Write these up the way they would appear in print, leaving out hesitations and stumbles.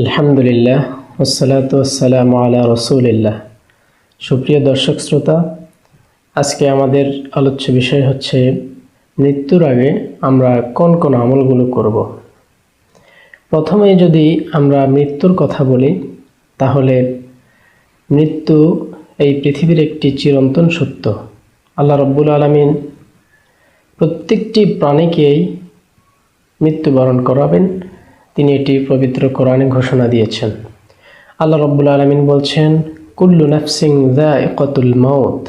আলহামদুলিল্লাহ ওয়াসসালাতু ওয়াসসালামু আলা রাসূলিল্লাহ। সুপ্রিয় দর্শক শ্রোতা, আজকে আমাদের আলোচ্য বিষয় হচ্ছে মৃত্যুর আগে আমরা কোন কোন আমলগুলো করব। প্রথমে যদি আমরা মৃত্যুর কথা বলি, তাহলে মৃত্যু এই পৃথিবীর একটি চিরন্তন সত্য। আল্লাহ রাব্বুল আলামিন প্রত্যেকটি প্রাণীকেই মৃত্যুবরণ করাবেন, তিনি এটি পবিত্র কোরআনে ঘোষণা দিয়েছেন। আল্লাহ রাব্বুল আলামিন বলছেন, কুল্লু নাফসিন যায়িকাতুল মাউত,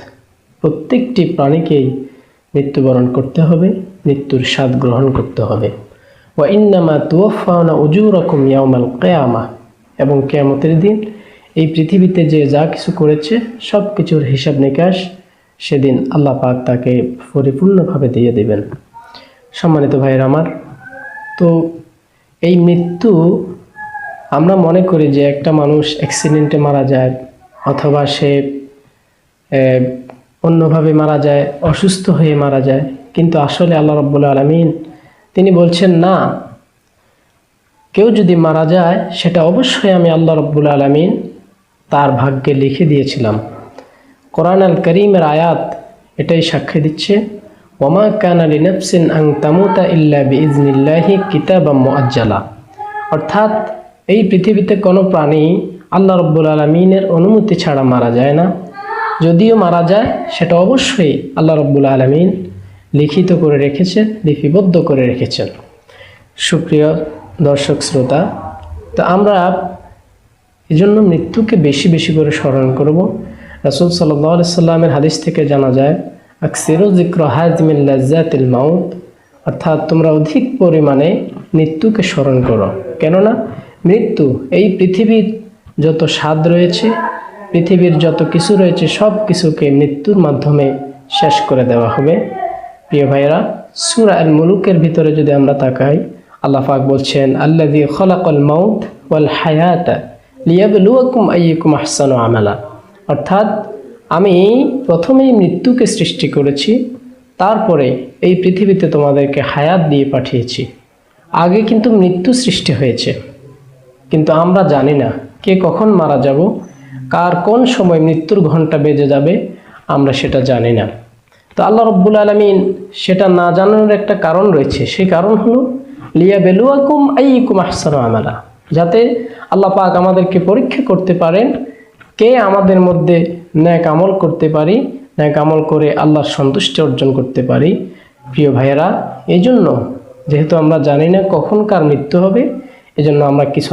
প্রত্যেকটি প্রাণীকেই মৃত্যুবরণ করতে হবে, মৃত্যুর স্বাদ গ্রহণ করতে হবে। ওয়া ইন্নামা তুওয়াফাউনা উজুরাকুম ইয়াউমাল কিয়ামাহ, এবং কিয়ামতের দিন এই পৃথিবীতে যে যা কিছু করেছে সব কিছুর হিসাব নিকাশ সেদিন আল্লাহ পাক তাকে পরিপূর্ণভাবে দিয়ে দেবেন। সম্মানিত ভাইয়েরা আমার, তো এই মৃত্যু আমরা মনে করি যে একটা মানুষ অ্যাক্সিডেন্টে মারা যায়, অথবা সে অন্যভাবে মারা যায়, অসুস্থ হয়ে মারা যায়, কিন্তু আসলে আল্লাহ রাব্বুল আলামিন তিনি বলছেন না, কেউ যদি মারা যায় সেটা অবশ্যই আমি আল্লাহ রাব্বুল আলামিন তার ভাগ্যে লিখে দিয়েছিলাম। কোরআন আল কারীমের আয়াত এটাই সাক্ষ্য দিচ্ছে, ওয়ামা কানা লিনাফসিন আন তামুতা ইল্লা বিইজনিল্লাহি কিতাবাম মুআজ্জালা, অর্থাৎ এই পৃথিবীতে কোনো প্রাণী আল্লাহ রাব্বুল আলামিনের অনুমতি ছাড়া মারা যায় না। যদিও মারা যায় সেটা অবশ্যই আল্লাহ রাব্বুল আলামিন লিখিত করে রেখেছেন, লিপিবদ্ধ করে রেখেছেন। সুপ্রিয় দর্শক শ্রোতা, তো আমরা এজন্য মৃত্যুকে বেশি বেশি করে স্মরণ করব। রাসূল সাল্লাল্লাহু আলাইহি সাল্লামের হাদিস থেকে জানা যায়, আকসিরু যিকর হাযমিল লাজ্জাতিল মাউত, অর্থাৎ তোমরা অধিক পরিমাণে মৃত্যুকে স্মরণ করো, কেননা মৃত্যু এই পৃথিবীর যত স্বাদ রয়েছে, পৃথিবীর যত কিছু রয়েছে সব কিছুকে মৃত্যুর মাধ্যমে শেষ করে দেওয়া হবে। প্রিয় ভাইয়েরা, সূরা আল মুলুকের ভিতরে যদি আমরা তাকাই, আল্লাহ পাক বলছেন, আল্লাযী খালাকাল মাউত ওয়াল হায়াতা লিয়াবলুয়াকুম আইয়ুকুম আহসানু আমালা, অর্থাৎ আমি প্রথমেই মৃত্যুকে সৃষ্টি করেছি, তারপরে এই পৃথিবীতে তোমাদেরকে হায়াত দিয়ে পাঠিয়েছি। আগে কিন্তু মৃত্যু সৃষ্টি হয়েছে, কিন্তু আমরা জানি না কে কখন মারা যাব, কার কোন সময় মৃত্যুর ঘণ্টা বেজে যাবে, আমরা সেটা জানি না। তো আল্লাহ রাব্বুল আলামিন সেটা না জানানোর একটা কারণ রয়েছে, সেই কারণ হলো লিয়াবলুয়াকুম আইয়ুকুম আহসানু আমালা, যাতে আল্লাহ পাক আমাদেরকে পরীক্ষা করতে পারেন কে আমাদের মধ্যে নেক আমল করতে পারি, নেক আমল করে আল্লাহর সন্তুষ্টি অর্জন করতে পারি। প্রিয় ভাইয়েরা, এই জন্য যেহেতু আমরা জানি না কখন কার মৃত্যু হবে, এজন্য আমরা কিছু